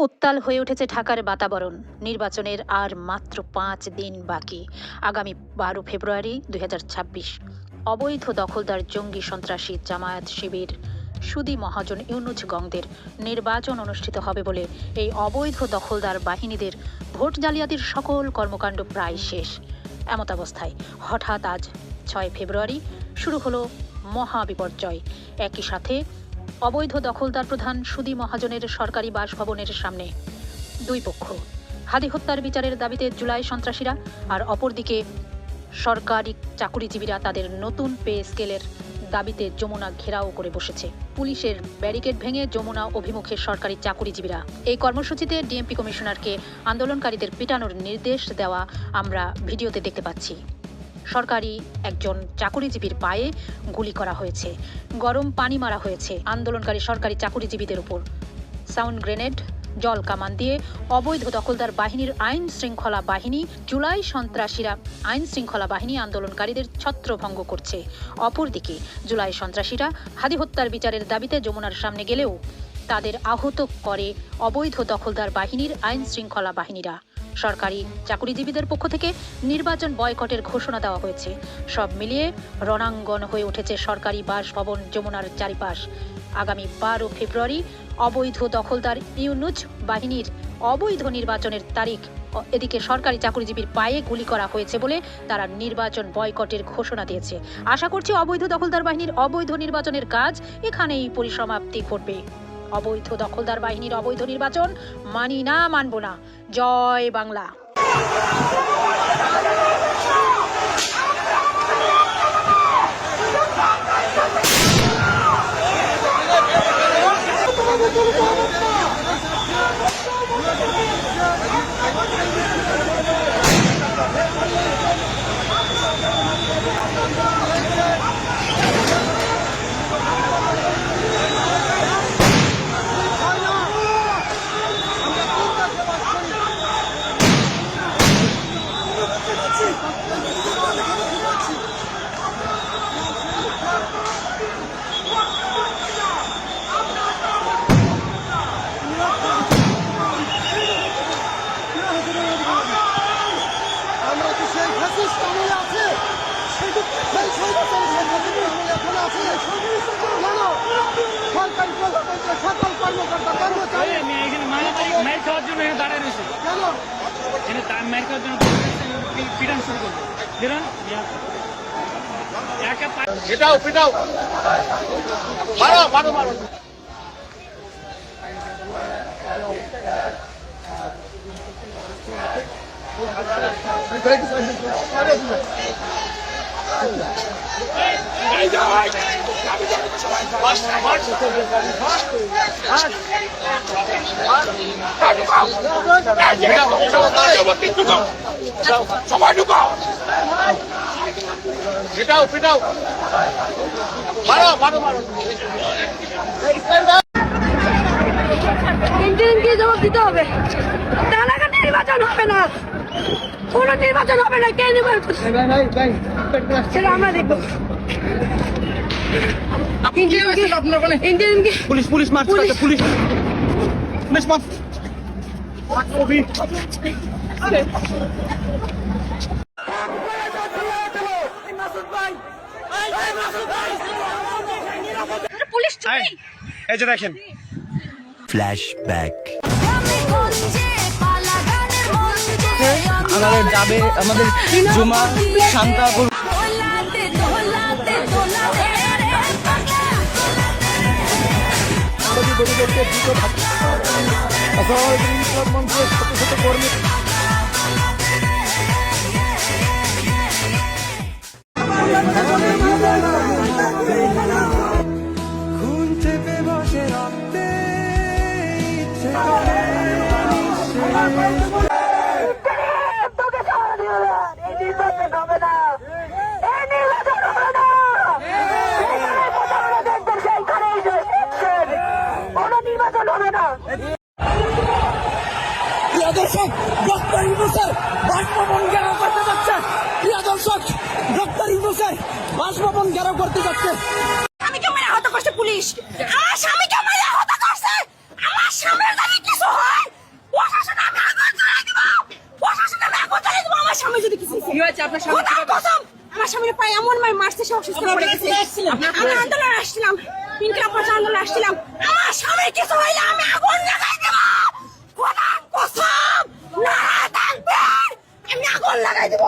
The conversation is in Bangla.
উত্তাল হয়ে উঠেছে ঢাকার বাতাবরণ। নির্বাচনের আর মাত্র 5 দিন বাকি। আগামী 12 ফেব্রুয়ারি 2026 অবৈধ দখলদার জঙ্গি সন্ত্রাসী জামায়াত শিবির সুদি মহাজন ইউনুস গংদের নির্বাচন অনুষ্ঠিত হবে বলে এই অবৈধ দখলদার বাহিনীদের ভোট জালিয়াতির সকল কর্মকাণ্ড প্রায় শেষ। এমতাবস্থায় হঠাৎ আজ 6 ফেব্রুয়ারি শুরু হলো মহাবিপর্যয়। একই সাথে অবৈধ দখলদার প্রধান সুদি মহাজনের সরকারি বাসভবনের সামনে দুই পক্ষ হাদি হত্যার বিচারের দাবিতে জুলাই সন্ত্রাসীরা, আর অপরদিকে সরকারি চাকুরিজীবীরা তাদের নতুন পে স্কেলের দাবিতে যমুনা ঘেরাও করে বসেছে। পুলিশের ব্যারিকেড ভেঙে যমুনা অভিমুখে সরকারি চাকুরিজীবীরা। এই কর্মসূচিতে ডিএমপি কমিশনারকে আন্দোলনকারীদের পিটানোর নির্দেশ দেওয়া আমরা ভিডিওতে দেখতে পাচ্ছি। সরকারি একজন চাকুরিজীবীর পায়ে গুলি করা হয়েছে, গরম পানি মারা হয়েছে আন্দোলনকারী সরকারি চাকুরিজীবীদের উপর। সাউন্ড গ্রেনেড, জল কামান দিয়ে অবৈধ দখলদার বাহিনীর আইন শৃঙ্খলা বাহিনী, জুলাই সন্ত্রাসীরা আইন শৃঙ্খলা বাহিনী আন্দোলনকারীদের ছত্রভঙ্গ করছে। অপরদিকে জুলাই সন্ত্রাসীরা হাদি হত্যার বিচারের দাবিতে যমুনার সামনে গেলেও তাদের আহত করে অবৈধ দখলদার বাহিনীর আইন শৃঙ্খলা বাহিনীরা। সরকারি চাকুরিজীবীদের পক্ষ থেকে নির্বাচন বয়কটের ঘোষণা দেওয়া হয়েছে। সব মিলিয়ে রণাঙ্গন হয়ে উঠেছে সরকারি বাসভবন যমুনার চারিপাশ। আগামী 12 ফেব্রুয়ারি অবৈধ দখলদার ইউনুস বাহিনীর অবৈধ নির্বাচনের তারিখ। এদিকে সরকারি চাকুরিজীবীর পায়ে গুলি করা হয়েছে বলে তারা নির্বাচন বয়কটের ঘোষণা দিয়েছে। আশা করছি অবৈধ দখলদার বাহিনীর অবৈধ নির্বাচনের কাজ এখানেই পরিসমাপ্তি ঘটবে। অবৈধ দখলদার বাহিনীর অবৈধ নির্বাচন মানি না, মানব না। জয় বাংলা। জবাব দিতে হবে। নির্বাচন হবে না, কোন নির্বাচন হবে না। কে নির্বাচন সেটা আমরা দেখবো। পুলিশ পুলিশ মারছে, পুলিশ পুলিশ মার। পুলিশ এই যে দেখেন ফ্ল্যাশব্যাক। আমাদের যাবে আমাদের জুমা শান্তাপুর। মঞ্চের ছোট ছোট কর্মী খুন চেপে বসে রাখতে ইচ্ছে করে। প্রিয় দর্শক, ডক্টর ইউনূসের বাসভবন ঘেরাও করতে যাচ্ছে। প্রিয় দর্শক, ডক্টর ইউনূসের বাসভবন ঘেরাও করতে যাচ্ছে। স্বামীকে মেরে হত্যা করছে পুলিশ। আমার স্বামীকে মেরে হত্যা করছে। আমার স্বামীর যদি কিছু হয় কি হয়েছে আপনার সামনে? খোদার কসম, আমার সামনে পায়ে এমন মারছে সে অসুস্থ হয়ে পড়ে গেছে। আমি আন্দোলন আসছিলাম, ইনকলাব মোর্চা আন্দোলন আসছিলাম, আমার সামনে কিছু হইলে আমি আগুন লাগাই দেব। খোদার কসম, নারায়ে তাকবীর, আমি আগুন লাগাই দেব।